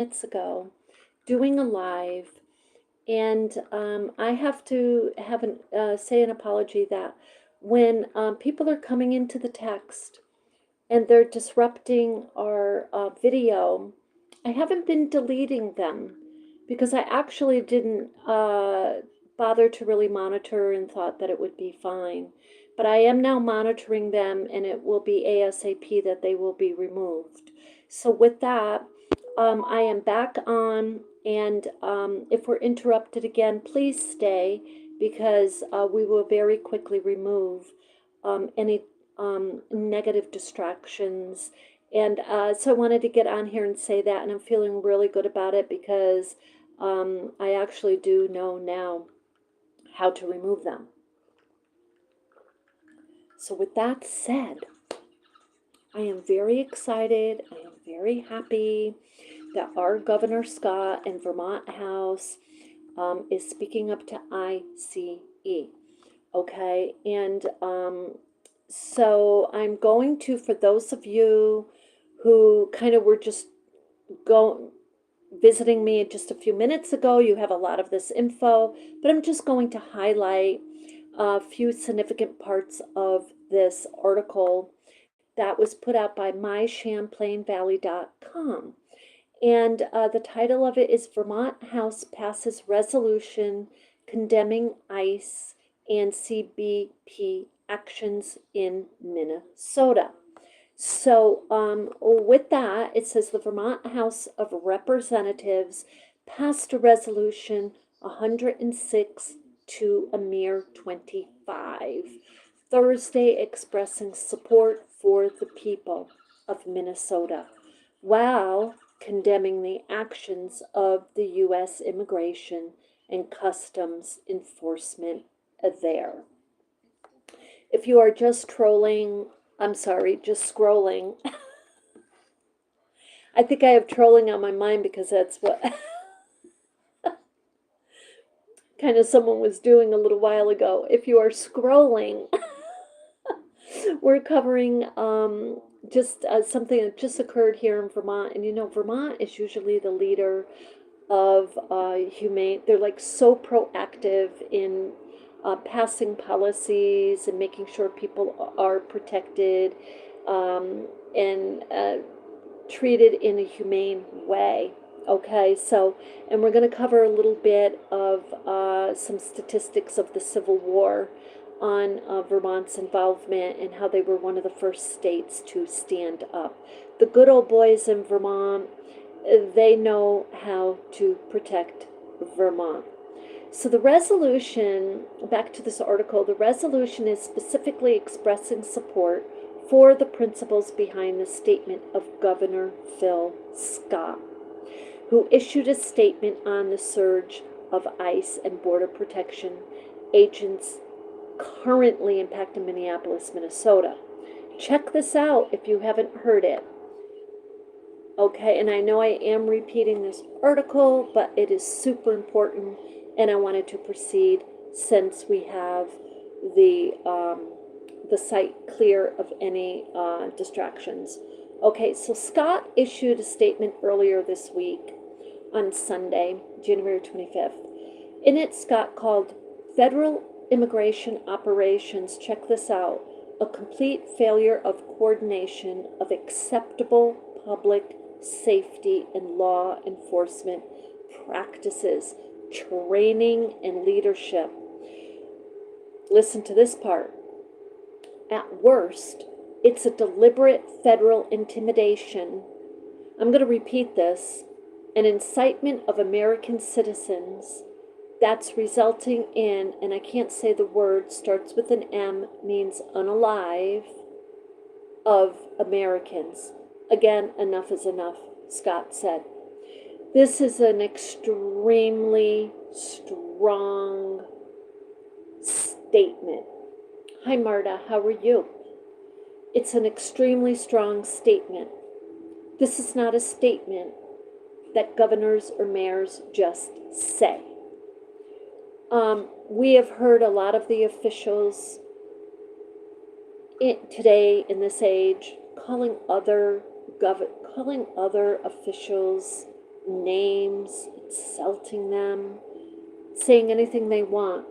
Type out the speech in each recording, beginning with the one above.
minutes ago doing a live, and I have to have say an apology that when people are coming into the text and they're disrupting our video, I haven't been deleting them because I actually didn't bother to really monitor and thought that it would be fine. But I am now monitoring them, and it will be ASAP that they will be removed. So with that, I am back on, and if we're interrupted again, please stay because we will very quickly remove any negative distractions. And so I wanted to get on here and say that, and I'm feeling really good about it because I actually do know now how to remove them. So with that said, I am very excited. I am very happy that our Governor Scott and Vermont House is speaking up to ICE. Okay, and so I'm going to, for those of you who kind of were just visiting me just a few minutes ago, you have a lot of this info, but I'm just going to highlight a few significant parts of this article that was put out by mychamplainvalley.com. And the title of it is Vermont House Passes Resolution Condemning ICE and CBP Actions in Minnesota. So with that, it says the Vermont House of Representatives passed a resolution 106 to a mere 25 Thursday, expressing support for the people of Minnesota, while condemning the actions of the U.S. Immigration and Customs Enforcement there. If you are just trolling, I'm sorry, just scrolling, I think I have trolling on my mind because that's what kind of someone was doing a little while ago. If you are scrolling, we're covering just something that just occurred here in Vermont. And you know, Vermont is usually the leader of humane, they're like so proactive in passing policies and making sure people are protected and treated in a humane way. Okay, so, and we're going to cover a little bit of some statistics of the Civil War on Vermont's involvement and how they were one of the first states to stand up. The good old boys in Vermont, they know how to protect Vermont. So the resolution, back to this article, the resolution is specifically expressing support for the principles behind the statement of Governor Phil Scott, who issued a statement on the surge of ICE and Border Protection agents currently impacting Minneapolis, Minnesota. Check this out if you haven't heard it. Okay, and I know I am repeating this article, but it is super important, and I wanted to proceed since we have the site clear of any distractions. Okay, so Scott issued a statement earlier this week on Sunday, January 25th. In it, Scott called federal immigration operations, check this out, a complete failure of coordination of acceptable public safety and law enforcement practices, training, and leadership. Listen to this part. At worst, it's a deliberate federal intimidation. I'm going to repeat this. An incitement of American citizens that's resulting in, and I can't say the word, starts with an M, means unalive, of Americans. Again, enough is enough, Scott said. This is an extremely strong statement. Hi, Marta, how are you? It's an extremely strong statement. This is not a statement that governors or mayors just say. We have heard a lot of the officials today in this age calling other officials names, insulting them, saying anything they want.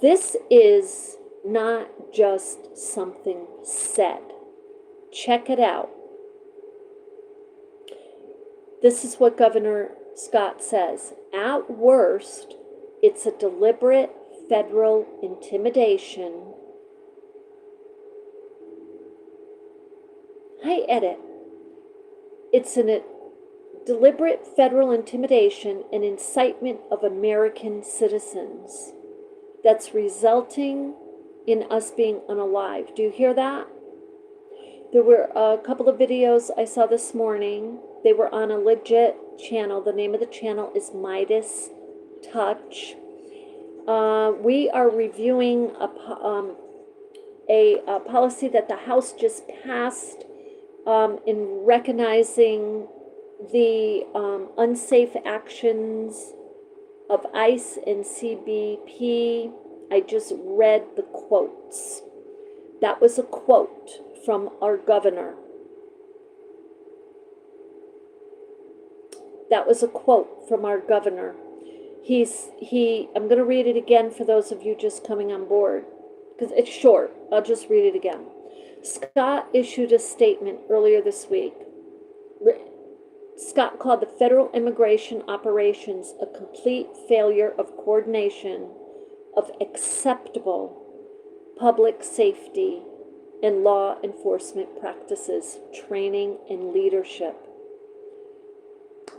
This is not just something said. Check it out. This is what Governor Scott says. At worst, it's a deliberate federal intimidation. Hi, edit. It's a deliberate federal intimidation and incitement of American citizens that's resulting in us being unalive. Do you hear that? There were a couple of videos I saw this morning. They were on a legit channel. The name of the channel is Midas Touch. We are reviewing a policy that the House just passed in recognizing the unsafe actions of ICE and CBP. I just read the quotes. That was a quote from our governor. That was a quote from our governor. I'm going to read it again for those of you just coming on board, because it's short. I'll just read it again. Scott issued a statement earlier this week. Scott called the federal immigration operations a complete failure of coordination of acceptable public safety and law enforcement practices, training, and leadership.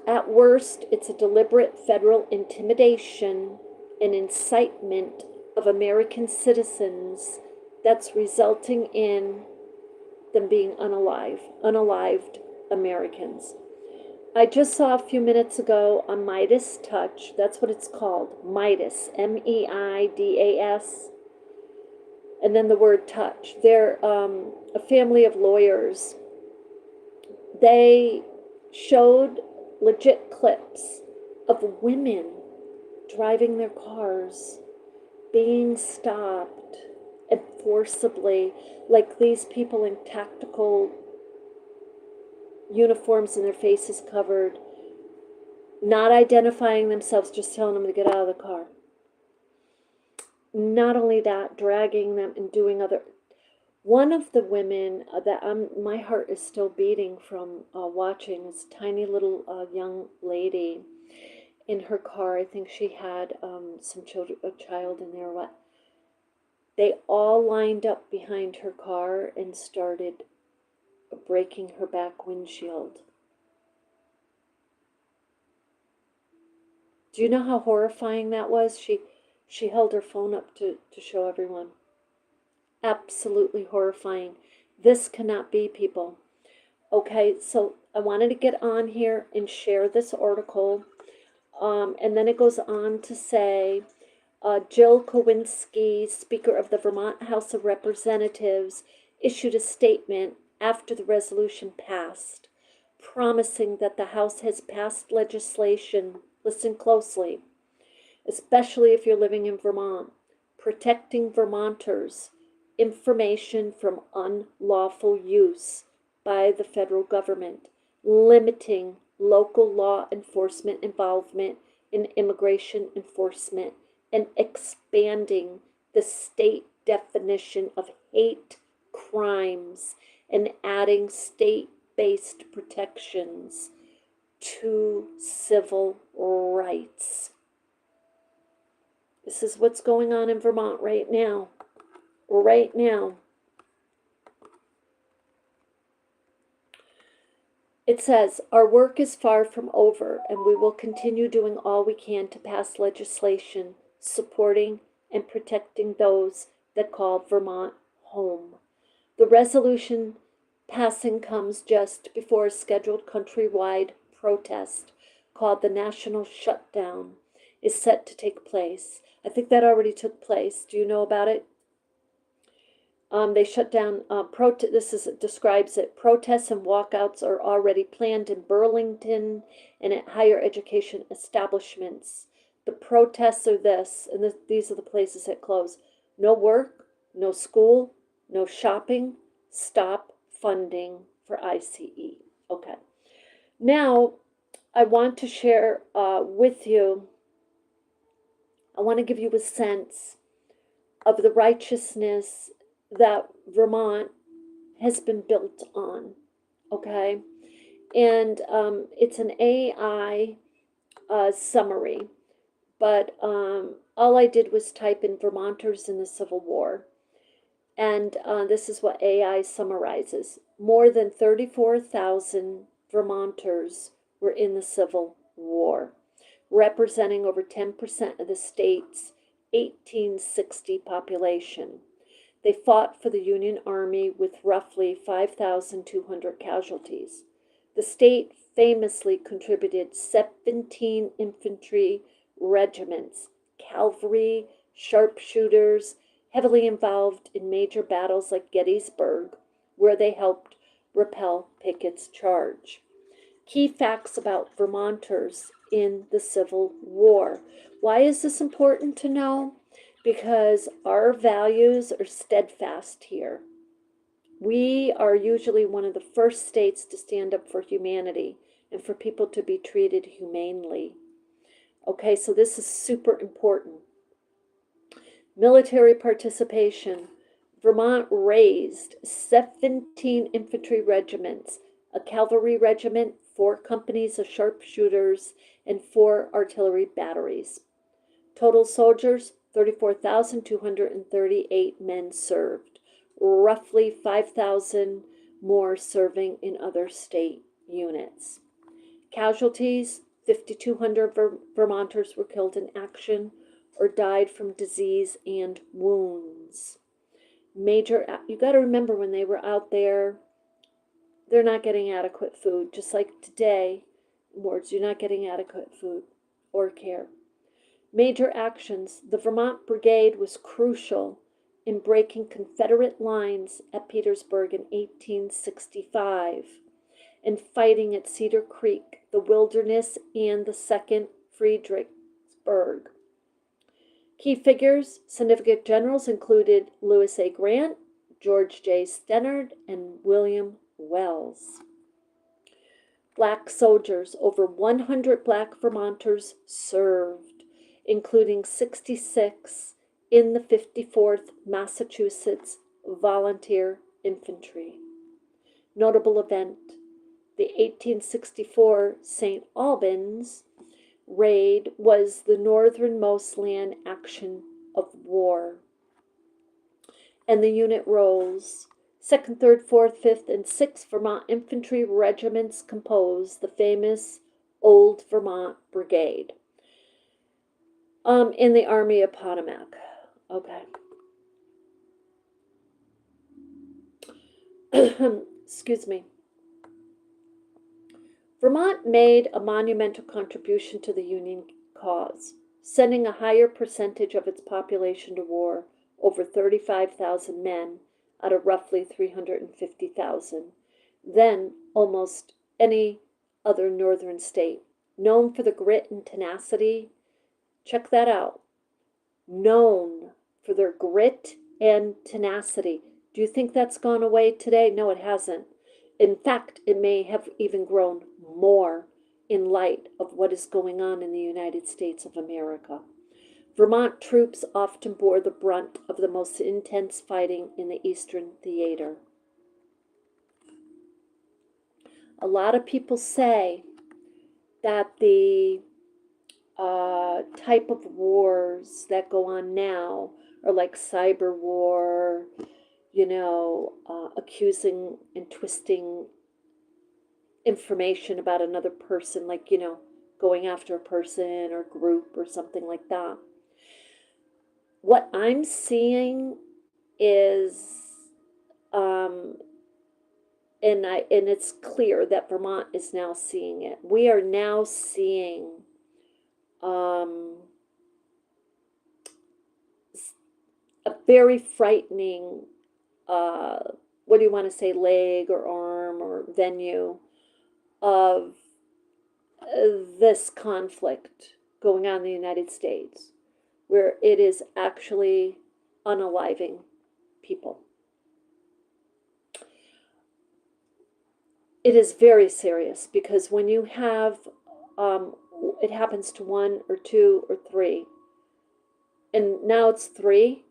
At worst, it's a deliberate federal intimidation and incitement of American citizens that's resulting in them being unalived Americans. I just saw a few minutes ago on Midas Touch, that's what it's called, Midas, M-E-I-D-A-S, and then the word touch. They're a family of lawyers. They showed legit clips of women driving their cars, being stopped, and forcibly, like these people in tactical uniforms and their faces covered, not identifying themselves, just telling them to get out of the car. Not only that, dragging them and doing other. One of the women that my heart is still beating from watching, this tiny little young lady in her car. I think she had a child in there. What? They all lined up behind her car and started breaking her back windshield. Do you know how horrifying that was? She held her phone up to show everyone. Absolutely horrifying. This cannot be, people. Okay, so I wanted to get on here and share this article. And then it goes on to say, Jill Kowinski, Speaker of the Vermont House of Representatives, issued a statement after the resolution passed, promising that the House has passed legislation, listen closely, especially if you're living in Vermont, protecting Vermonters' information from unlawful use by the federal government, limiting local law enforcement involvement in immigration enforcement, and expanding the state definition of hate crimes and adding state-based protections to civil rights. This is what's going on in Vermont right now. Right now. It says, our work is far from over, and we will continue doing all we can to pass legislation supporting and protecting those that call Vermont home. The resolution passing comes just before a scheduled countrywide protest called the National Shutdown is set to take place. I think that already took place. Do you know about it? They shut down, describes it. Protests and walkouts are already planned in Burlington and at higher education establishments. The protests are this, and these are the places that close. No work, no school, no shopping, stop funding for ICE. Okay. Now, I want to share with you, I want to give you a sense of the righteousness that Vermont has been built on. Okay. And it's an AI summary, but all I did was type in Vermonters in the Civil War. And this is what AI summarizes. More than 34,000 Vermonters were in the Civil War, representing over 10% of the state's 1860 population. They fought for the Union Army with roughly 5,200 casualties. The state famously contributed 17 infantry regiments, cavalry, sharpshooters, heavily involved in major battles like Gettysburg, where they helped repel Pickett's charge. Key facts about Vermonters in the Civil War. Why is this important to know? Because our values are steadfast here. We are usually one of the first states to stand up for humanity and for people to be treated humanely. Okay, so this is super important. Military participation. Vermont raised 17 infantry regiments, a cavalry regiment, 4 companies of sharpshooters, and 4 artillery batteries. Total soldiers, 34,238 men served, roughly 5,000 more serving in other state units. Casualties, 5,200 Vermonters were killed in action or died from disease and wounds. You got to remember when they were out there, they're not getting adequate food, just like today, wards, you're not getting adequate food or care. Major actions. The Vermont Brigade was crucial in breaking Confederate lines at Petersburg in 1865 and fighting at Cedar Creek, the Wilderness, and the Second Fredericksburg. Key figures, significant generals included Lewis A. Grant, George J. Stennard, and William Wells. Black soldiers. Over 100 black Vermonters served, including 66 in the 54th Massachusetts Volunteer Infantry. Notable event, the 1864 St. Albans raid was the northernmost land action of war. And the unit roles. 2nd, 3rd, 4th, 5th, and 6th Vermont infantry regiments compose the famous Old Vermont Brigade in the Army of Potomac. Okay. Excuse me. Vermont made a monumental contribution to the Union cause, sending a higher percentage of its population to war, over 35,000 men out of roughly 350,000, than almost any other northern state. Known for the grit and tenacity, check that out. Known for their grit and tenacity. Do you think that's gone away today? No, it hasn't. In fact, it may have even grown more in light of what is going on in the United States of America. Vermont troops often bore the brunt of the most intense fighting in the Eastern Theater. A lot of people say that the type of wars that go on now are like cyber war, accusing and twisting information about another person, like, going after a person or group or something like that. What I'm seeing is, and it's clear that Vermont is now seeing it. We are now seeing a very frightening, what do you want to say, leg or arm or venue of this conflict going on in the United States, where it is actually unaliving people. It is very serious because when you have it happens to 1 or 2 or 3. And now it's 3.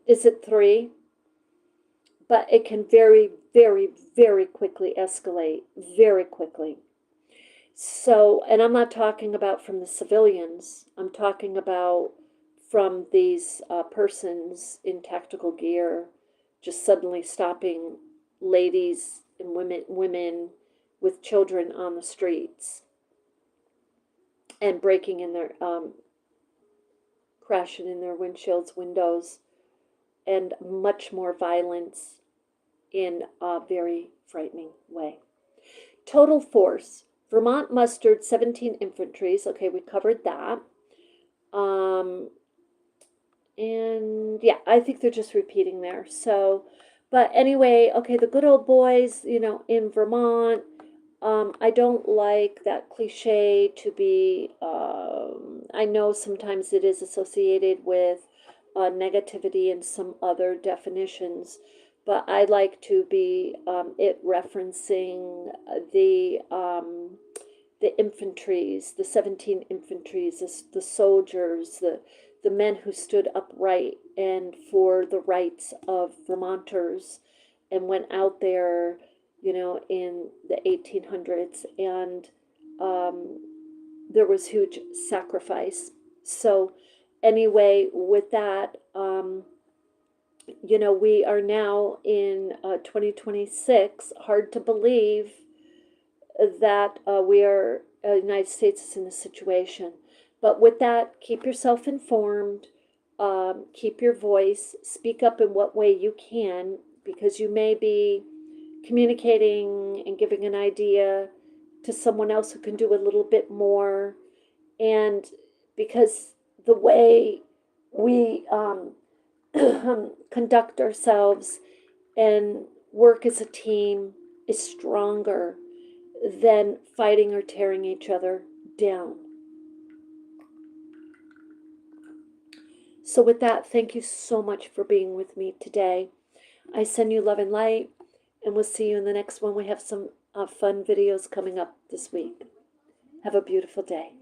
Is it 3? But it can very, very, very quickly escalate, very quickly. So, and I'm not talking about from the civilians, I'm talking about from these persons in tactical gear just suddenly stopping ladies and women with children on the streets and breaking in their, crashing in their windshields, windows, and much more violence in a very frightening way. Total force. Vermont mustered 17 infantries. Okay, we covered that. And yeah, I think they're just repeating there. So, but anyway, okay, the good old boys, in Vermont. I don't like that cliche to be, I know sometimes it is associated with negativity and some other definitions, but I like to be it referencing the infantries, the 17 infantries, the soldiers, the men who stood upright and for the rights of Vermonters and went out there, in the 1800s, and there was huge sacrifice. So, anyway, with that, we are now in 2026. Hard to believe that United States is in this situation. But with that, keep yourself informed, keep your voice, speak up in what way you can, because you may be communicating and giving an idea to someone else who can do a little bit more. And because the way we conduct ourselves and work as a team is stronger than fighting or tearing each other down. So with that, thank you so much for being with me today. I send you love and light, and we'll see you in the next one. We have some fun videos coming up this week. Have a beautiful day.